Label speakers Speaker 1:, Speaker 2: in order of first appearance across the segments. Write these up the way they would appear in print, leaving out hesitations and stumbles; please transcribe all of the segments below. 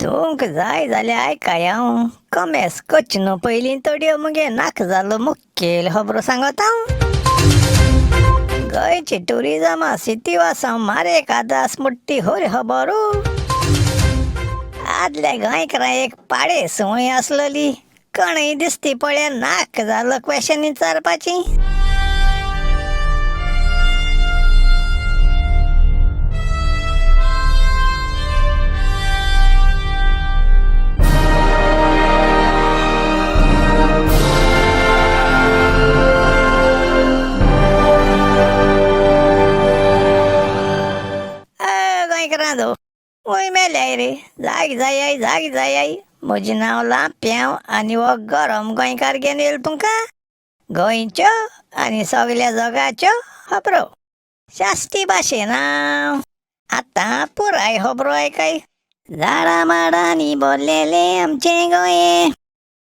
Speaker 1: तूंक जाय जाल्यार आयकाय हांव कमेस कच्चनो पयलीं तडयो मुगे नाक जालो मुखेल खबरो सांगत हांव. गोंयची टुरिजमा सिटी वासांव मारेक आदास मुट्टी होर खबरू. आदल्या गोंयकारां एक पाडे संवय आसलोली. कोणय दिसती पळय नाक जालो क्वेशन विचारपाची. गोंयकारांदो वय मेल्याय रे, जाग जाय म्हजें नांव लांप्याव आनी हो गरम गोंयकार घेवन येयलो तुमकां गोंयच्यो आनी सगल्या जगाच्यो खबरो शास्ती भाशेन. आतां पुराय खबरो आयकाय. झाडां माडांनी भरलेले आमचे गोंये,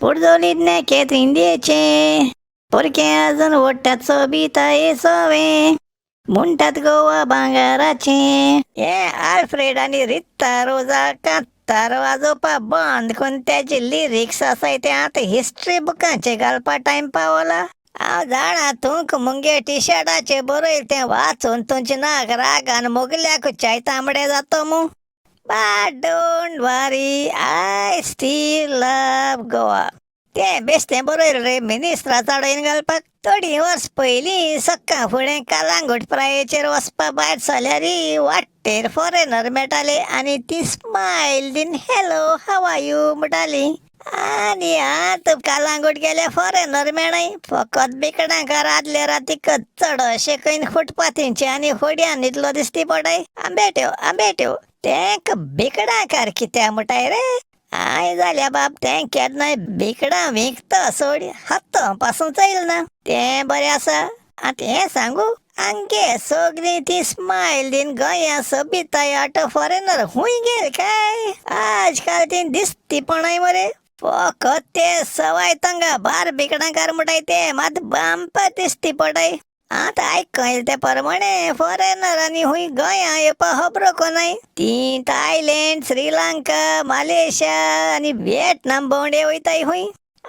Speaker 1: पुर्जोलीत नेकेत इंडियेचे, परके आजून ओडटात सोबिता सवे, म्हणटात गोवा भांगाराचे. हे आल्फ्रेड आनी रित्ता रोजा कांतार वाजोवपा बंद करून त्याचे लिरिक्स आसाय ते आतां हिस्ट्री बुकांचे घालपा टायम पावला. हांव जाणा तूंक मुगे टी शर्टाचेर बरयलें तें वाचून तुमचे नाक रागान मोगल्याकूच तांबडे जातो मू. But don't worry, I still love Goa. तें बेश्टें बरयलें रे मिनिस्ट्रा चाडोयन घालपाक. थोडी वर्स पयलीं सक्का फुडें कलांगूट प्रायेचेर वचपा भायर सरल्यार वाटेर फॉरेनर मेळटाले आनी ती स्मायल दीन हॅलो हाव आर यू म्हणटाली. आनी आतां कलांगूट गेले फॉरेनर मेळनाय, फकत बिकणांकार आदले रातीकच चड शेकयन फुटपाथींचे आनी होडयान न्हिदलो दिसती पडाय. आंबेट्यो तेंक बिकणांकार कित्या म्हणटाय रे. आय जाल्या बाब तें केन्नाय बिकडां विकता सोड हातो पासून चैल ना. तें बरें आसा. आतां हें सांगू, आमगे सगळीं ती स्मायल दीन गोंया सोबिताय आटो फॉरेनर खूंय गेल काय. आजकाल ती दिसती पणाय मरे. फकत ते सवाय तंगा बार बिकणांकार म्हणटाय ते मात बांप दिसती पडाय. आतां आयकयल ते प्रमाणे फॉरेनरांनी खूंय गोंया येवपा खबरो कोनाय. ती थायलंड, श्रीलंका, मलेशिया आनी व्हिएटनाम भोंवडे वयताय खूंय.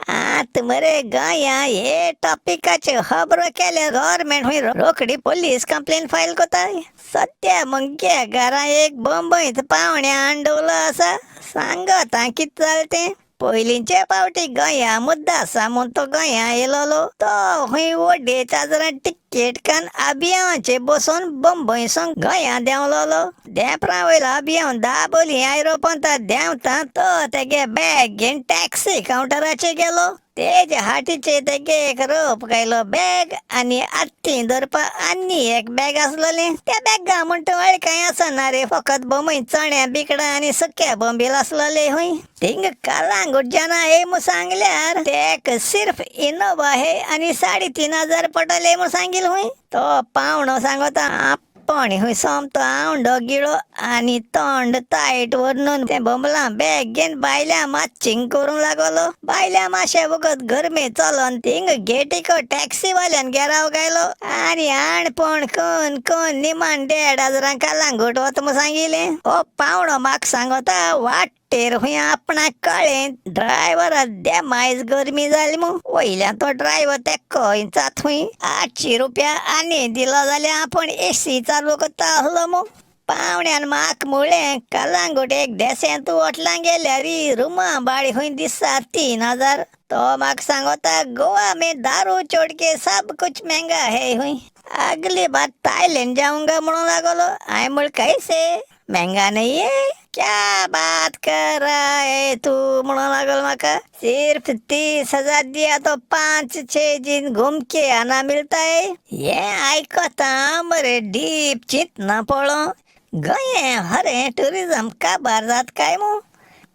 Speaker 1: आतां मरे गोंया हे टॉपिकाचे खबरो केल्यार गव्हर्मेंट खूंय रोखडी पुलीस कंप्लेन फायल कोताय. सद्या मुगे घरा एक बंबईत पावण्या आंडवलो आसा. सांगत हांव कितें जालें तें. पयलींचे फावटी गोंया मुद्दा सामून तो गोंया येयलोलो. तो खूंय ओडेच्या आजारान टिकेट कान आबियांचे बसून बंबईसून गोंया देंवलोलो. देंपरा वयलो आबियांव दाबोली आयरोपंता देंवता तो तेगे बॅग घेवन टॅक्सी कावंटराचेर गेलो. तेजे हाटीचे तेगे एक रोप गायलो बॅग आनी आत्ती धरपा आनी एक बॅग आसलोलें. त्या बॅगा म्हणटा कांय आसना रे, फकत बंबई चण्या बिकडां आनी सुक्या बोंबील आसलोले खूंय. थिंग कलांगूट जेन्ना ये मू सांगल्यार तेक सिर्फ इनोवा हे आनी 3,500 पडले म्हूण सांगिल खूंय. तो पावणो सांगता आपण खूंय सोमतो आवंडो गिळो आनी तोंड तायट व्हरून ते बोंबलां बॅग घेवन बायल्या मातशींग करूंक लागलो. बायल्या मातशे वगत गरमे चलोन थिंग गेटीको टॅक्सीवाल्यान घेराव गायलो आनी आणपण कोण निमाण 1,500 कलांगूट वता म्हूण सांगिलें. हो पावणो म्हाका सांगता वाटेर खूंय आपणाक कळ्ळें ड्रायव्हर देमायज गरमी जाली म्हूण. वयल्यान तो ड्रायव्हर तेक्को इंचात खूंय 800 रुपया आनी दिलो जाल्यार आपण एसी चालू करता आसलो म्हूण. पावण्यान म्हाका म्हळें कलांगूट एक देसें तूं होटलां गेल्यार रुमां भाडें खूंय दिसा 3,000. तो म्हाका सांगता गोवा में दारू छोड़ के सब कुछ महंगा है हुई. अगली बार थाईलैंड जाऊंगा म्हणून लागलो. हांवें म्हळें कैसे महंगा नहीं है, क्या बात कर रहा है तू म्हणून लागलो म्हाका. सिर्फ 30,000 दिया तो 5-6 दिन घूम के आना मिलता है. हे आयकता मरे डीप चिंतना पळो गोंये हरें टुरिजम काबार जात काय मू.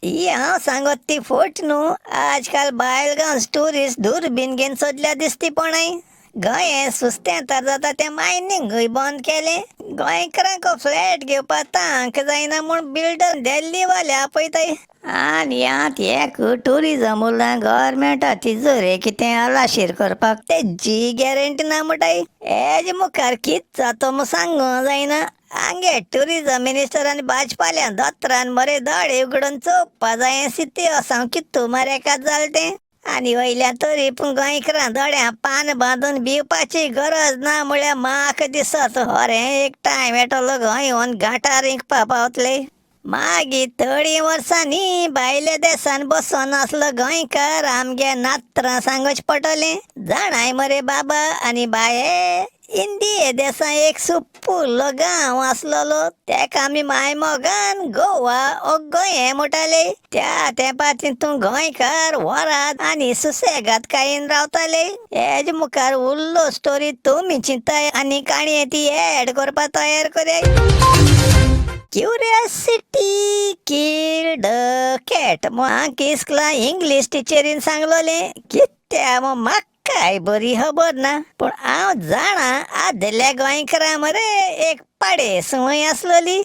Speaker 1: ही हांव सांगत ती फोट न्हू. आजकाल भायलगांव टुरिस्ट दुर्बीन घेवन सोदल्या दिसती पणाय. गोंये सुस्तेंतार जाता तें मायनिंगूय बंद केलें. गोंयकारांक फ्लॅट घेवपा तांक जायना म्हूण बिल्डर दिल्लीवाले आपयताय. आनी आत एक टुरिजम उरलां गव्हर्मेंटाची जोरे कितें आलाशीर करपाक तेजी गॅरंटी ना म्हणटाय. हेज मुखार कित जातो म्हूण सांगूं जायना. आंगे टुरिझम मिनिस्टर आणि भाजपाल्यान दोतरान मरे दोळे उगडून चोवपा जाय सिते असां कितू मरे का जालते आनी वयल्या तरी पूण गोंयकारां दोळ्या पान बांदून भिवपाची गरज ना म्हळ्यार म्हाका दिसत खरें एक टायम येतलो गोंय व्हरून घाटार इंकपा पावतले मागीर थोडी वर्सांनी भायल्या देशान बसोन आसलो गोंयकार आमगे नात्रां सांगच पडटलें जाणाय मरे बाबा आनी बाये इंडिये देशां एक सुप्पुल्लो गांव आसलोलो तेका आमी माय मोगान गोवा ओ गोंये म्हणटाले त्या तेंपा तितून गोंयकार वरात आनी सुसेगाद कायेन रावताले हेज मुखार उरलो स्टोरी तुमी चिंताय आनी काणये ती एड करपा तयार कराय क्युरियोसिटी किल्ड कॅट म्हाका इस्कला इंग्लीश टिचरीन सांगलोले कित्या म्हाकाय बरी खबर ना पूण हांव जाणा आदल्या गोंयकारां मरे एक पाडे संवय आसलोली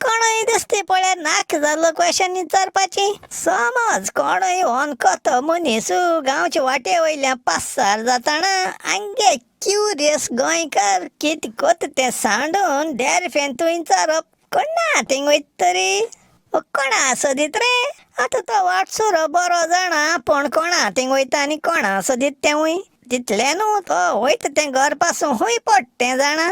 Speaker 1: कोणूय दिसती पळय नाक जाल्लो क्वेशन विचारपाची समज कोणूय होनकोतो मनीस गांवचे वाटे वयल्यान पासार जाताना आंगे क्युरियस गोंयकार कितें कोत तें सांडून देरफेन तूं विचारप कोणा थिंग वयत तरी कोणा सोदीत रे आतां तो वाटसुरो बरो जाणा पूण कोणा थिंग वयता आनी कोणा सोदीत तेंवूय तितलें न्हू तो वयता तें घर पासून खूंय पडटें जाणा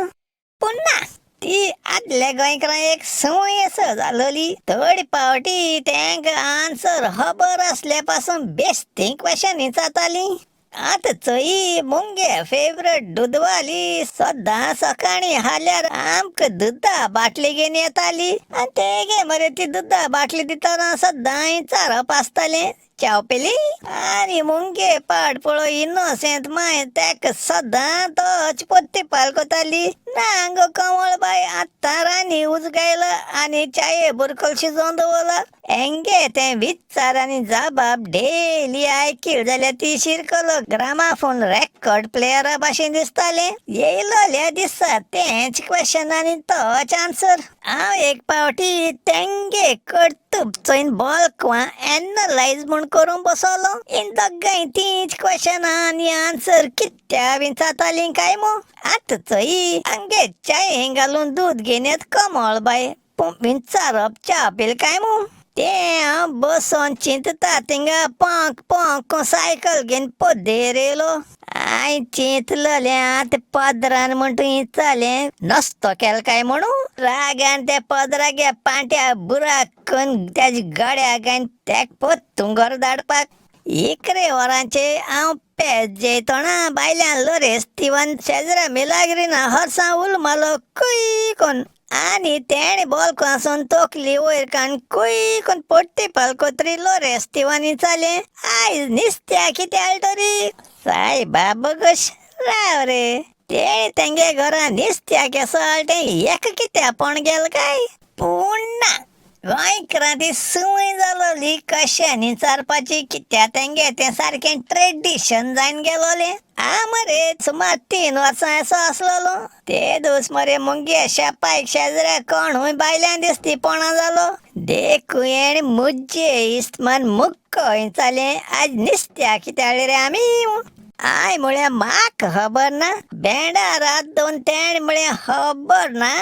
Speaker 1: पूण ना ती आदल्या गोंयकारां एक संवय असो जालोली थोडी पावटी तेंकां आन्सर खबर आसल्या पासून बेश्टी क्वेशन विचारताली आतां चोई मुंगे फेवरेट दूदवाली सद्दां सकाळीं हाल्यार आमकां दुदा बाटली घेवन येताली आनी तेगे मरे ती दुदा बाटली दितना सद्दां विचारप आसतालें चाव पेली आनी मुंगे पाड पळो इनोसेंट माय तेका सद्दां तोच पोत्ती पालकोताली ना गो कमळ बाय आतां रानी उजगायला आनी चाये बुरकल शिजोवन दवरला हेंगे तें विचार आनी जबाब डेली आयकील जाल्यार ती शिरकलो ग्रामाफोन रेकॉर्ड प्लेयरा भाशेन दिसतालें येयलोल्या दिसा तेंच क्वेशन आनी तोच आन्सर हांव एक पावटी तेंगे कर्तूब चोयन बॉल्कवां एनालायज म्हूण करूंक बसलो इन दोगांय तीच क्वेशन आनी आन्सर कित्या विचारतालीं काय मो आतां चोई आंगे चाये घालून दूद घेवन येत कमळ बाय पूण विचारप च्या पील काय मो तें हांव बसोन चिंतता थिंगा पोंक पोंक सायकल घेवन पोद्देर येयलो हांवें चिंतलोलें आतां पदरान म्हण तूं विचारलें नस्तो केलो काय म्हणू रागान त्या पदरागे पांट्या बुराक करून तेज्या गड्याक घालन तेका पोत्तूं घर धाडपाक इकरे वरांचे हांव पेज जेयतना बायल्यान लोरेस तिवान शेजरा मिलाग्रीन हरसां उलमालो कुय कोन आनी तेणे बॉल्कवांसून तोकली वयर काडून कुय कोन पोट्टी पालकोत्री लोरेस तिवान विचारलें आयज नुस्त्या कितें हाडटरी सायबा बगोश राव रे तेणे तेंगे घरा नुस्त्या केसो हाडटें हेका कित्या पण गेल काय पूण ना गोंयकारां ती संवय जालोली कशें विचारपाची कित्या तेंगे तें सारकें ट्रेडिशन जावन गेलोलें आ मरे सुमार 3 वर्सां असो आसलोलो ते दीस मरे मुंगे शेपायक शेजऱ्या कोणूय बायल्यान दिसती पोणा जालो देखून हेणे मुज्जे इस्तमान मुक्को विचारलें आज नुस्त्या कितें हाडलें रे आमी आय म्हळ्यार म्हाका खबर ना भेंडा रात दोन तेण म्हळ्यार खबर ना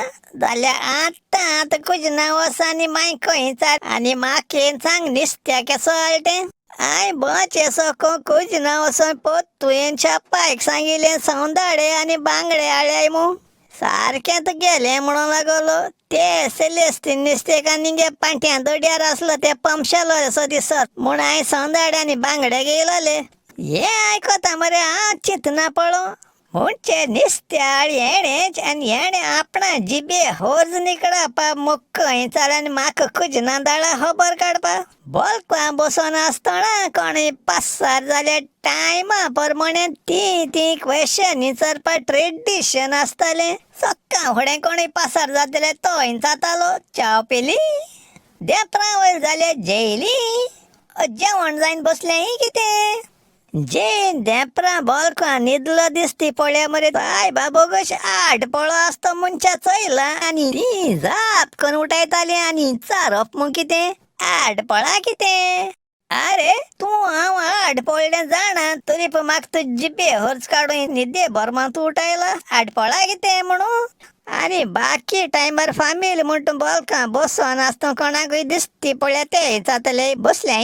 Speaker 1: जाल्यार आतां कुजना वर्सांनी मायको विचार आनी म्हाका सांग नुस्त्या केसो हाडटें आय बचेसो कुजना वचोन पोत तुवें शेपायक सांगिल्लें सौंदाळे आनी बांगडे हाडल्याय मू सारकें तर गेलें म्हणून लागलो ते सेलेस्टीन नुस्तेकान निगे पांट्यां दोड्यार आसलो ते पंपशेलो असो दिसत म्हूण हांवें सौंदाळे आनी बांगडे घेयलोले हे आयकोता मरे हांव चिंतना पळो म्हणचे नुस्त्या हाडी हेणेच आनी हेणे आपणा जिबे होर्ज निकळापा मुक्को विचार आनी म्हाका कुजना दाळा खबर काडपा बॉल्कवां बसोन आसतना कोणूय पासार जाल्यार टायमा प्रमाणे ती क्वेशन विचारपा ट्रेडिशन आसतालें सक्का फुडें कोणूय पासार जाता जाल्यार तो विचारतालो चाव पेली देपरां वयर जाल्यार जेयली जेवण जायन बसलें ही कितें जे देपरां बॉल्कवां न्हिदलो दिसती पळय मरे बाय बाबोगोश आडपळो आसतो मनशा चोयला आनी ती जाप करून उठयताली आनी चारप म्हूण कितें आडपळा कितें अरे तूं हांव आडपळ्ळें जाणा तरी पूण म्हाका तूं जिबे हर्च काडून न्हिदे भरमां तूं उठयला आडपळा कितें म्हणू आणि बाकी टायमार फामील म्हणून बोलका बसून असतो कोणाकूय दिसती पळ्या ते जातले बसल्या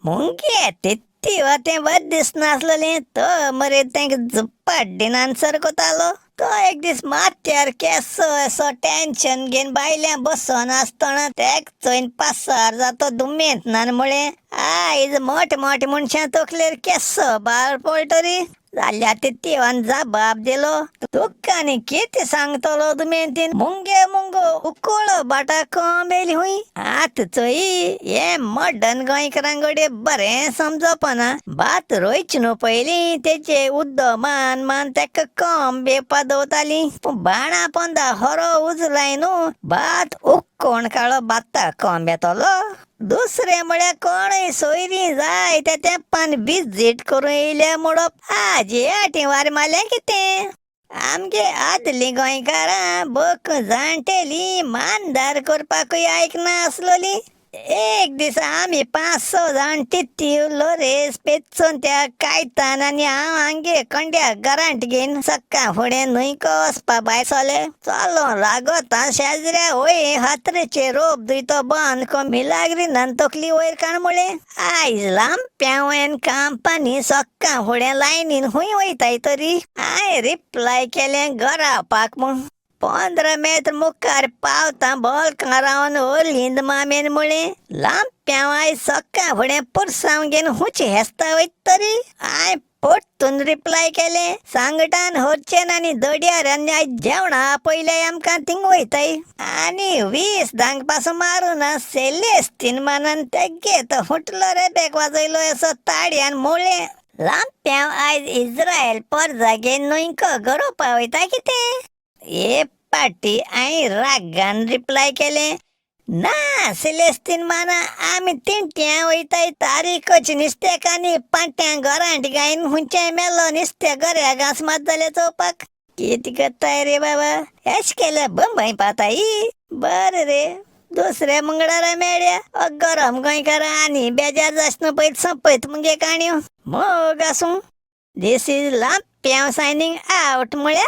Speaker 1: मुंगे तित्ती होते बद दिसनासलें तो मरे तेंक झुप्पाट डिनान सरकोतालो तो एक दीस माथ्यार केसो असो टेन्शन घेन बायल्या बसून असतना तेक चोयन पासार जातो दुमेंत नान मुळे आयज मोठ मोठ मनशां तकलेर केसो बाळ पळटरी जाल्यार तित्तीवान जबाब दिलो तुका आनी कितें सांगतलो दुमेंतीन मुंगे मुंगो उकोळो बाटा कोंबेली हुई आत चोई हे मॉडर्न गोंयकारांक घडये बरें समजपना बात रोयची न्हू पयलीं तेचे उद्दो मान मान तेका कोंब बेपा दवताली पूण बाणा पोंदा हरो उजलाय न्हू बात उक्कोण काळो बात्ता कोंब येतलो दुसरे म्हळ्यार कोणय सोयरी जाय त्या तेंपान विजीट करूं येयल्या म्हणप आजी आटी वार मारलें कितें आमगे आदली गोंयकारां बक जाणटेली मानदार करपाकूय आयकना आसलोली एक दीस आमी 5-6 जाण तित्ती उरलो रेस पेचून त्या कायतान आनी हांव हांगे कंड्या गरांट घेवन सक्का फुडें न्हंयको वचपा भायर सोले चलो लागोता शेजऱ्या वय हातरेचे रोप दितो बंद कमी लागरी न्हन तकली वयर काण मुळे आयज लांप्यावयन कांपानी सक्का फुडें लायनीन खूंय वयताय तरी हांवें रिप्लाय केलें घरा पाक म्हूण 15 मेत्र मुखार पावता बोलकां रावन ओलिंद मामेन मुळे लांप्याव आयज सक्का फुडें पुरसांव घेवन हुंच हेस्ता वयत तरी हांवें पोट्टून रिप्लाय केलें सांगटान होरचेन आनी दड्यारान आयज जेवणा पयले आमकां थिंग वयताय आनी 20 धांक पासून मारून सेलेस्तीन मानान तेगे तो फुटलो रेबेक वाजयलो असो ताड्यान मुळे लांप्याव आयज इज्रायल पोरजा घेवन न्हंयको गरोवपा वयता कितें ए पाटी हांवें रागान रिप्लाय केलें ना सेलेस्तीन माना आमी तिंट्यां वयताय तारीखच नुस्तेकांनी पाट्यां गरांट गायन हुंचाय मेलो नुस्तें गऱ्या घास मात जालें चोवपाक कितें करताय रे बाबा एश केलें बंबय पाताय बरें रे दुसऱ्या मंगळारा मेळ्या गरम गोंयकारां आनी बेजार जासना पयत संपयत मुगे काणयो मोग आसूं दिस इज लांप्याव सायनींग आवट म्हळ्या